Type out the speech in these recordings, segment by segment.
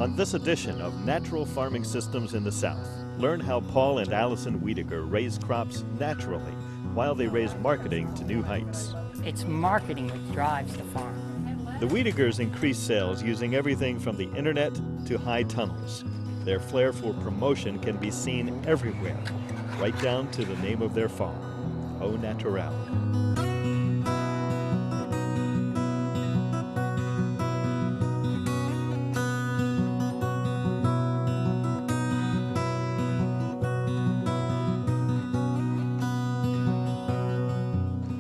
On this edition of Natural Farming Systems in the South, learn how Paul and Alison Wiediger raise crops naturally while they raise marketing to new heights. It's marketing which drives the farm. The Wiedigers increase sales using everything from the internet to high tunnels. Their flair for promotion can be seen everywhere, right down to the name of their farm, Au Naturel.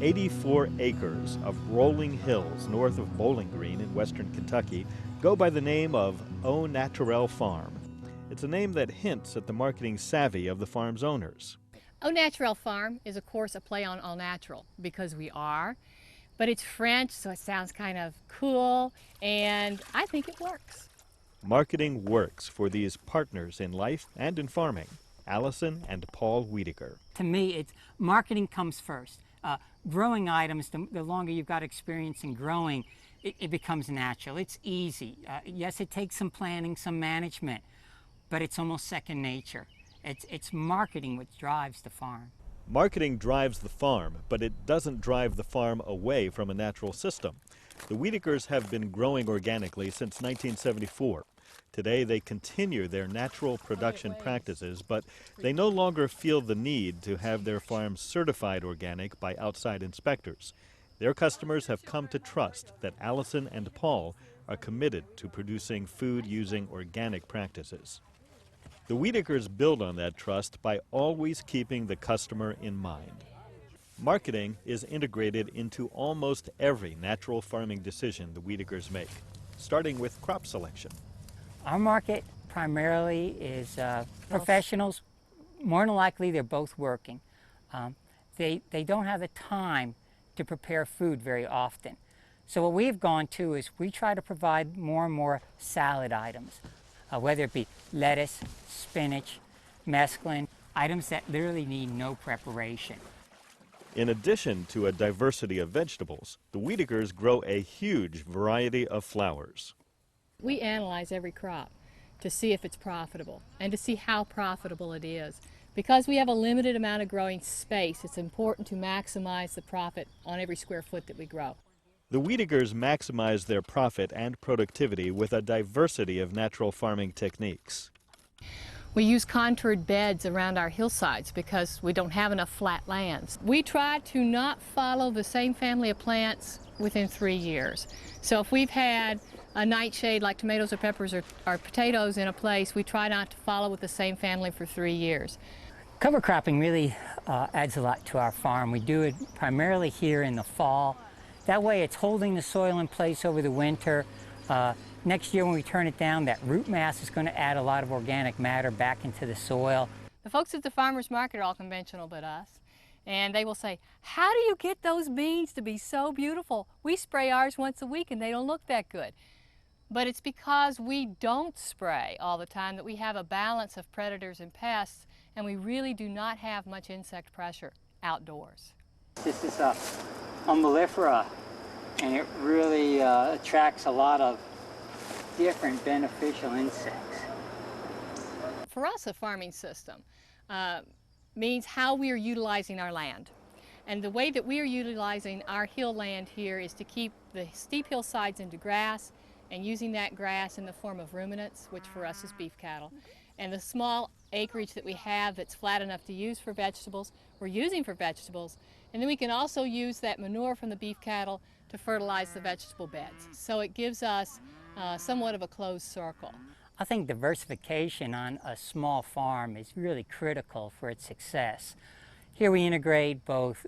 84 acres of rolling hills north of Bowling Green in western Kentucky go by the name of Au Naturel Farm. It's a name that hints at the marketing savvy of the farm's owners. Au Naturel Farm is, of course, a play on all natural, because we are, but it's French, so it sounds kind of cool, and I think it works. Marketing works for these partners in life and in farming, Alison and Paul Wiediger. To me, it's marketing comes first. Growing items, the longer you've got experience in growing, it becomes natural. It's easy. Yes, it takes some planning, some management, but it's almost second nature. It's marketing which drives the farm. Marketing drives the farm, but it doesn't drive the farm away from a natural system. The Wiedigers have been growing organically since 1974. Today they continue their natural production practices, but they no longer feel the need to have their farms certified organic by outside inspectors. Their customers have come to trust that Alison and Paul are committed to producing food using organic practices. The Wiedigers build on that trust by always keeping the customer in mind. Marketing is integrated into almost every natural farming decision the Wiedigers make, starting with crop selection. Our market primarily is professionals. More than likely, they're both working. They don't have the time to prepare food very often. So what we've gone to is we try to provide more and more salad items, whether it be lettuce, spinach, mesclun, items that literally need no preparation. In addition to a diversity of vegetables, the Wiedigers grow a huge variety of flowers. We analyze every crop to see if it's profitable and to see how profitable it is. Because we have a limited amount of growing space, it's important to maximize the profit on every square foot that we grow. The Wiedigers maximize their profit and productivity with a diversity of natural farming techniques. We use contoured beds around our hillsides because we don't have enough flat lands. We try to not follow the same family of plants within 3 years. So if we've had a nightshade like tomatoes or peppers or potatoes in a place, we try not to follow with the same family for 3 years. Cover cropping really adds a lot to our farm. We do it primarily here in the fall. That way it's holding the soil in place over the winter. Next year when we turn it down, that root mass is going to add a lot of organic matter back into the soil. The folks at the farmers market are all conventional but us. And they will say, how do you get those beans to be so beautiful? We spray ours once a week and they don't look that good. But it's because we don't spray all the time that we have a balance of predators and pests, and we really do not have much insect pressure outdoors. This is a umbellifera, and it really attracts a lot of different beneficial insects. For us, a farming system means how we are utilizing our land. And the way that we are utilizing our hill land here is to keep the steep hillsides into grass and using that grass in the form of ruminants, which for us is beef cattle. And the small acreage that we have that's flat enough to use for vegetables, we're using for vegetables. And then we can also use that manure from the beef cattle to fertilize the vegetable beds. So it gives us somewhat of a closed circle. I think diversification on a small farm is really critical for its success. Here we integrate both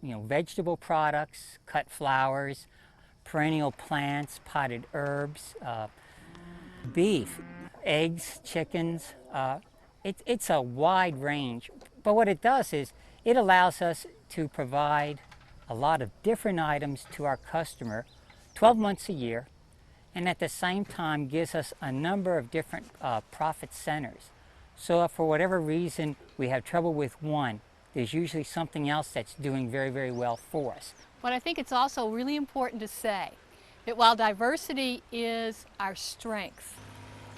vegetable products, cut flowers, perennial plants, potted herbs, beef, eggs, chickens. It's a wide range. But what it does is it allows us to provide a lot of different items to our customer 12 months a year, and at the same time gives us a number of different profit centers. So if for whatever reason we have trouble with one, there's usually something else that's doing very, very well for us. But I think it's also really important to say that while diversity is our strength,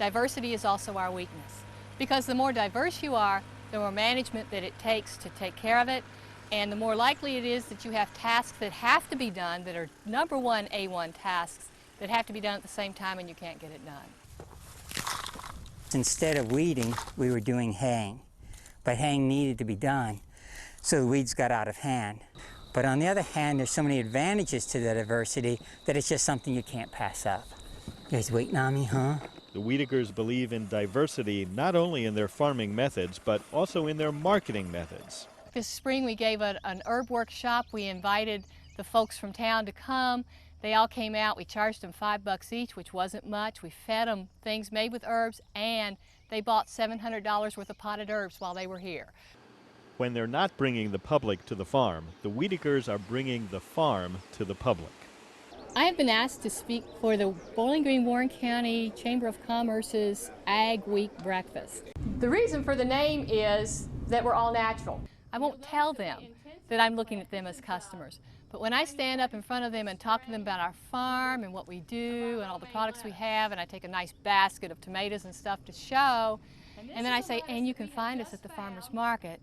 diversity is also our weakness. Because the more diverse you are, the more management that it takes to take care of it, and the more likely it is that you have tasks that have to be done that are number one A1 tasks that have to be done at the same time and you can't get it done. Instead of weeding, we were doing haying. But haying needed to be done, so the weeds got out of hand. But on the other hand, there's so many advantages to the diversity that it's just something you can't pass up. You guys waiting on me, huh? The Wiedigers believe in diversity not only in their farming methods, but also in their marketing methods. This spring we gave an herb workshop. We invited the folks from town to come. They all came out. We charged them $5 each, which wasn't much. We fed them things made with herbs, and they bought $700 worth of potted herbs while they were here. When they're not bringing the public to the farm, the Wiedigers are bringing the farm to the public. I have been asked to speak for the Bowling Green Warren County Chamber of Commerce's Ag Week breakfast. The reason for the name is that we're all natural. I won't tell them that I'm looking at them as customers, but when I stand up in front of them and talk to them about our farm and what we do and all the products we have, and I take a nice basket of tomatoes and stuff to show, and then I say, and you can find us at the farmer's market,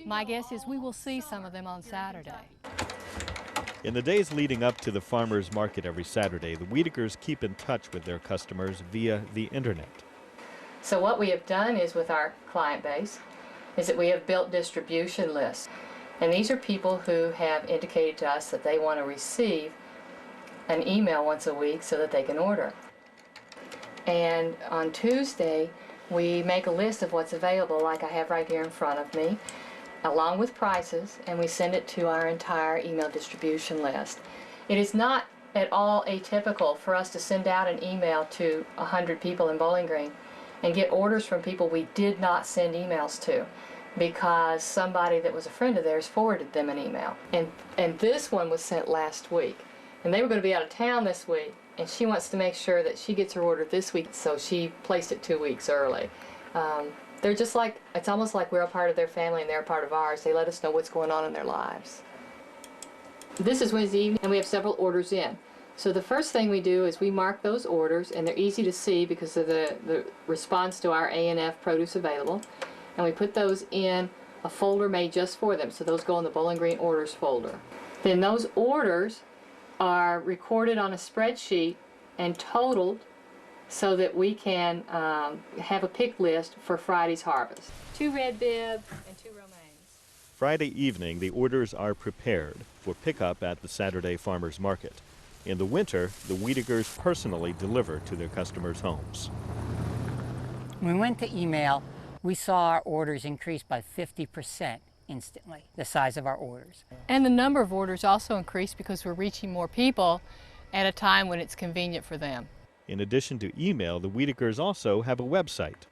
my guess is we will see some of them on Saturday. In the days leading up to the farmers market every Saturday, the Wiedigers keep in touch with their customers via the internet. So what we have done is with our client base is that we have built distribution lists. And these are people who have indicated to us that they want to receive an email once a week so that they can order. And on Tuesday, we make a list of what's available, like I have right here in front of me, along with prices, and we send it to our entire email distribution list. It is not at all atypical for us to send out an email to 100 people in Bowling Green and get orders from people we did not send emails to because somebody that was a friend of theirs forwarded them an email. And this one was sent last week. And they were going to be out of town this week, and she wants to make sure that she gets her order this week, so she placed it 2 weeks early. They're just like, it's almost like we're a part of their family and they're a part of ours. They let us know what's going on in their lives. This is Wednesday evening, and we have several orders in. So the first thing we do is we mark those orders, and they're easy to see because of the response to our A&F produce available. And we put those in a folder made just for them. So those go in the Bowling Green orders folder. Then those orders are recorded on a spreadsheet and totaled so that we can have a pick list for Friday's harvest. 2 red bibs and 2 romaines. Friday evening, the orders are prepared for pickup at the Saturday farmers market. In the winter, the Wiedigers personally deliver to their customers' homes. When we went to email, we saw our orders increase by 50% instantly, the size of our orders. And the number of orders also increased because we're reaching more people at a time when it's convenient for them. In addition to email, the Wiedigers also have a website.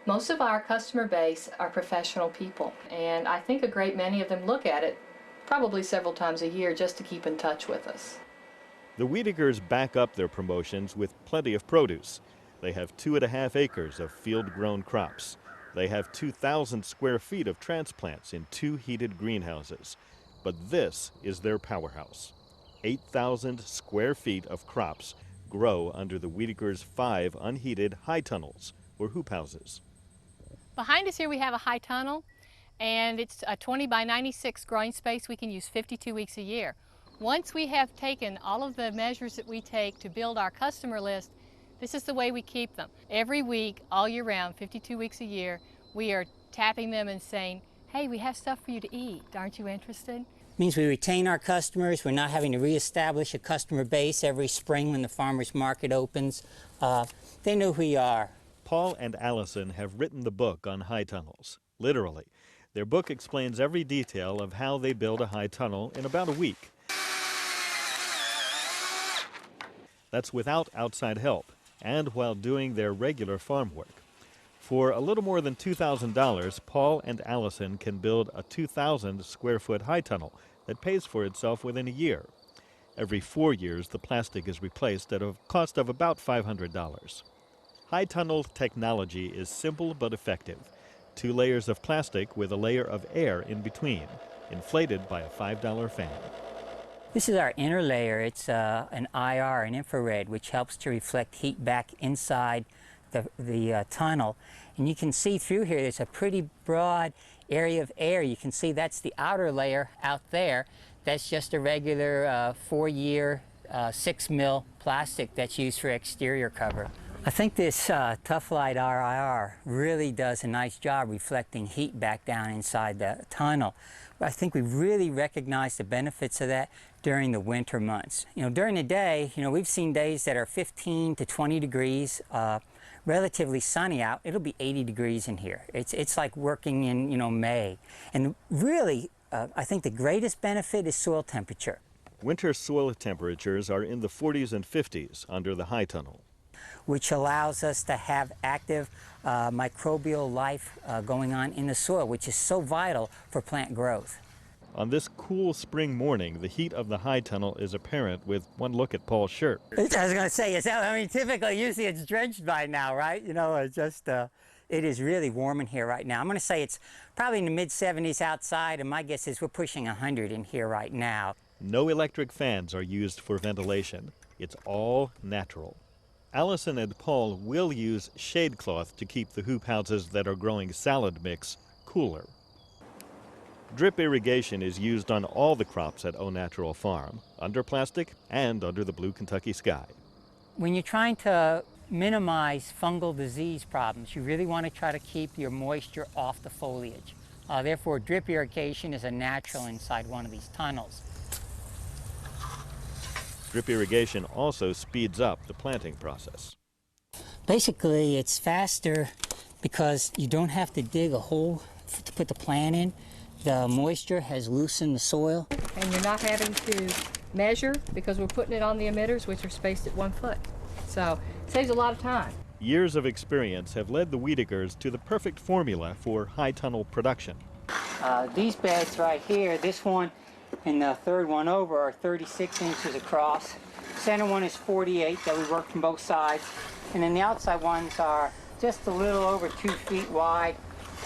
Most of our customer base are professional people, and I think a great many of them look at it probably several times a year just to keep in touch with us. The Wiedigers back up their promotions with plenty of produce. They have 2.5 acres of field-grown crops. They have 2,000 square feet of transplants in 2 heated greenhouses. But this is their powerhouse. 8,000 square feet of crops grow under the Wiedigers' 5 unheated high tunnels, or hoop houses. Behind us here we have a high tunnel, and it's a 20 by 96 growing space we can use 52 weeks a year. Once we have taken all of the measures that we take to build our customer list, this is the way we keep them. Every week, all year round, 52 weeks a year, we are tapping them and saying, hey, we have stuff for you to eat. Aren't you interested? Means we retain our customers. We're not having to reestablish a customer base every spring when the farmers market opens. They know who we are. Paul and Alison have written the book on high tunnels, literally. Their book explains every detail of how they build a high tunnel in about a week. That's without outside help and while doing their regular farm work. For a little more than $2,000, Paul and Alison can build a 2,000 square foot high tunnel that pays for itself within a year. Every 4 years, the plastic is replaced at a cost of about $500. High tunnel technology is simple but effective. 2 layers of plastic with a layer of air in between, inflated by a $5 fan. This is our inner layer. It's an IR, an infrared, which helps to reflect heat back inside the tunnel, and you can see through here there's a pretty broad area of air. You can see that's the outer layer out there. That's just a regular 4-year 6 mil plastic that's used for exterior cover. I think this Tough Light RIR really does a nice job reflecting heat back down inside the tunnel. But I think we really recognize the benefits of that during the winter months. You know, during the day, you know, we've seen days that are 15 to 20 degrees, relatively sunny out. It'll be 80 degrees in here. It's like working in, you know, May. And really, I think the greatest benefit is soil temperature. Winter soil temperatures are in the 40s and 50s under the high tunnel, which allows us to have active microbial life going on in the soil, which is so vital for plant growth. On this cool spring morning, the heat of the high tunnel is apparent with one look at Paul's shirt. I was going to say, I mean, typically, usually it's drenched by now, right? You know, it's just, it is really warm in here right now. I'm going to say it's probably in the mid-70s outside, and my guess is we're pushing 100 in here right now. No electric fans are used for ventilation. It's all natural. Alison and Paul will use shade cloth to keep the hoop houses that are growing salad mix cooler. Drip irrigation is used on all the crops at Au Natural Farm, under plastic and under the blue Kentucky sky. When you're trying to minimize fungal disease problems, you really want to try to keep your moisture off the foliage. Therefore, drip irrigation is a natural inside one of these tunnels. Drip irrigation also speeds up the planting process. Basically, it's faster because you don't have to dig a hole to put the plant in. The moisture has loosened the soil. And you're not having to measure because we're putting it on the emitters, which are spaced at 1 foot. So it saves a lot of time. Years of experience have led the Wiedigers to the perfect formula for high tunnel production. These beds right here, this one and the third one over are 36 inches across. Center one is 48 that we work from both sides. And then the outside ones are just a little over 2 feet wide.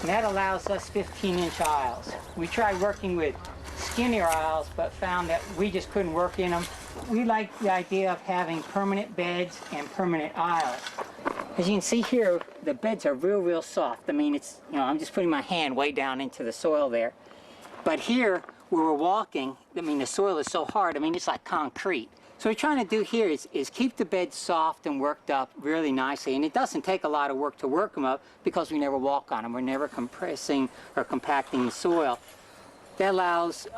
And that allows us 15-inch aisles. We tried working with skinnier aisles, but found that we just couldn't work in them. We like the idea of having permanent beds and permanent aisles. As you can see here, the beds are real soft. I mean, it's, you know, I'm just putting my hand way down into the soil there. But here, where we're walking, I mean, the soil is so hard, I mean, it's like concrete. So what we're trying to do here is keep the beds soft and worked up really nicely. And it doesn't take a lot of work to work them up because we never walk on them. We're never compressing or compacting the soil. That allows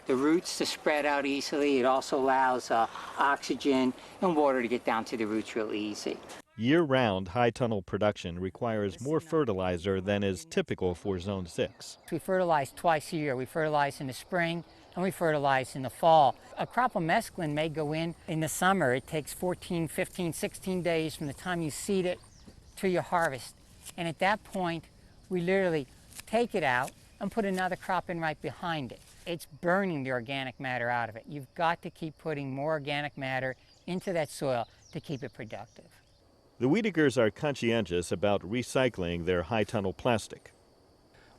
the roots to spread out easily. It also allows oxygen and water to get down to the roots real easy. Year-round high tunnel production requires more fertilizer than is typical for Zone 6. We fertilize twice a year. We fertilize in the spring and we fertilize in the fall. A crop of mesclun may go in the summer. It takes 14, 15, 16 days from the time you seed it to your harvest. And at that point, we literally take it out and put another crop in right behind it. It's burning the organic matter out of it. You've got to keep putting more organic matter into that soil to keep it productive. The Wiedigers are conscientious about recycling their high tunnel plastic.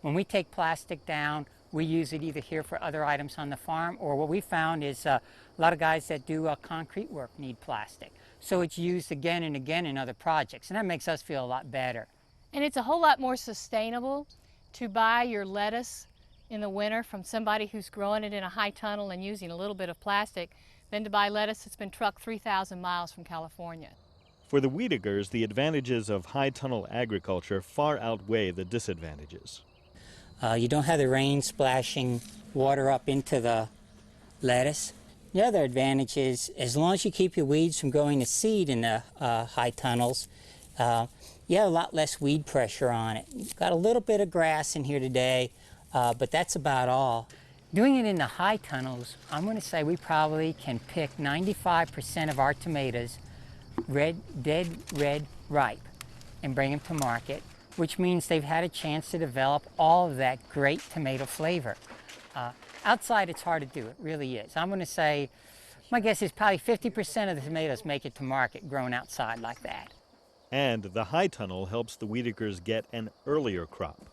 When we take plastic down, we use it either here for other items on the farm, or what we found is a lot of guys that do concrete work need plastic. So it's used again and again in other projects, and that makes us feel a lot better. And it's a whole lot more sustainable to buy your lettuce in the winter from somebody who's growing it in a high tunnel and using a little bit of plastic than to buy lettuce that's been trucked 3,000 miles from California. For the Wiedigers, the advantages of high tunnel agriculture far outweigh the disadvantages. You don't have the rain splashing water up into the lettuce. The other advantage is, as long as you keep your weeds from growing to seed in the high tunnels, you have a lot less weed pressure on it. You've got a little bit of grass in here today, but that's about all. Doing it in the high tunnels, I'm going to say we probably can pick 95% of our tomatoes dead red ripe and bring them to market, which means they've had a chance to develop all of that great tomato flavor. Outside, it's hard to do. It really is. I'm going to say, my guess is probably 50% of the tomatoes make it to market grown outside like that. And the high tunnel helps the Wiedigers get an earlier crop.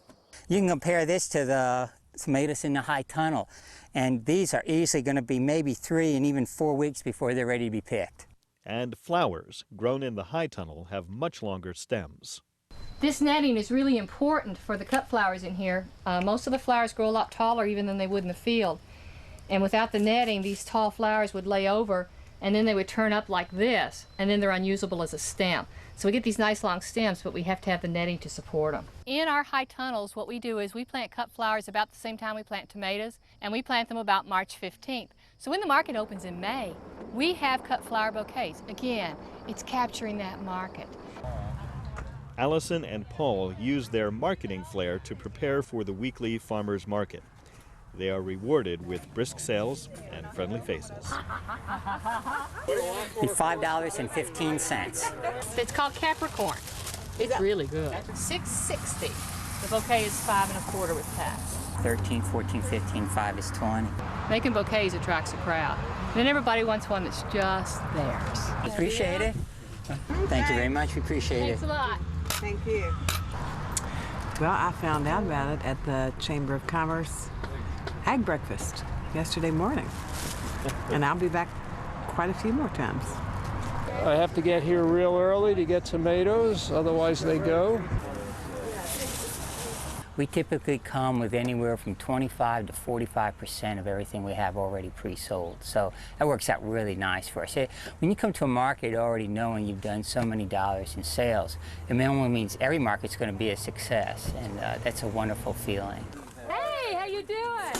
You can compare this to the tomatoes in the high tunnel, and these are easily going to be maybe 3 and even 4 weeks before they're ready to be picked. And flowers grown in the high tunnel have much longer stems. This netting is really important for the cut flowers in here. Most of the flowers grow a lot taller even than they would in the field. And without the netting, these tall flowers would lay over and then they would turn up like this, and then they're unusable as a stem. So we get these nice long stems, but we have to have the netting to support them. In our high tunnels, what we do is we plant cut flowers about the same time we plant tomatoes, and we plant them about March 15th. So when the market opens in May, we have cut flower bouquets. Again, it's capturing that market. Alison and Paul use their marketing flair to prepare for the weekly farmers market. They are rewarded with brisk sales and friendly faces. $5.15. It's called Capricorn. It's really good. $6.60. The bouquet is $5 1/4 with tax. 13, 14, 15, 5 is 20. Making bouquets attracts a crowd. Then everybody wants one that's just theirs. Appreciate it. Thank you very much. We appreciate it. Thanks a lot. Thank you. Well, I found out about it at the Chamber of Commerce Ag Breakfast yesterday morning. And I'll be back quite a few more times. I have to get here real early to get tomatoes, otherwise they go. We typically come with anywhere from 25 to 45% of everything we have already pre-sold. So that works out really nice for us. When you come to a market already knowing you've done so many dollars in sales, it only means every market's going to be a success, and that's a wonderful feeling. Hey, how you doing?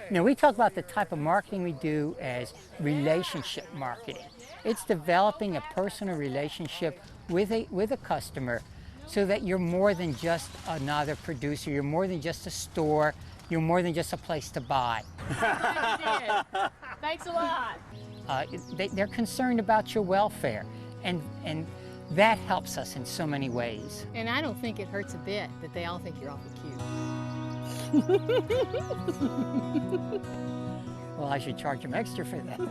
You know, we talk about the type of marketing we do as relationship marketing. It's developing a personal relationship with a customer so that you're more than just another producer, you're more than just a store, you're more than just a place to buy. Thanks a lot. They're concerned about your welfare, and that helps us in so many ways. And I don't think it hurts a bit that they all think you're awfully cute. Well, I should charge them extra for that.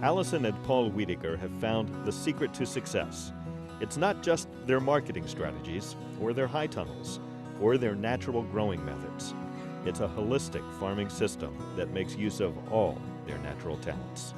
Alison and Paul Wiediger have found the secret to success. It's not just their marketing strategies, or their high tunnels, or their natural growing methods. It's a holistic farming system that makes use of all their natural talents.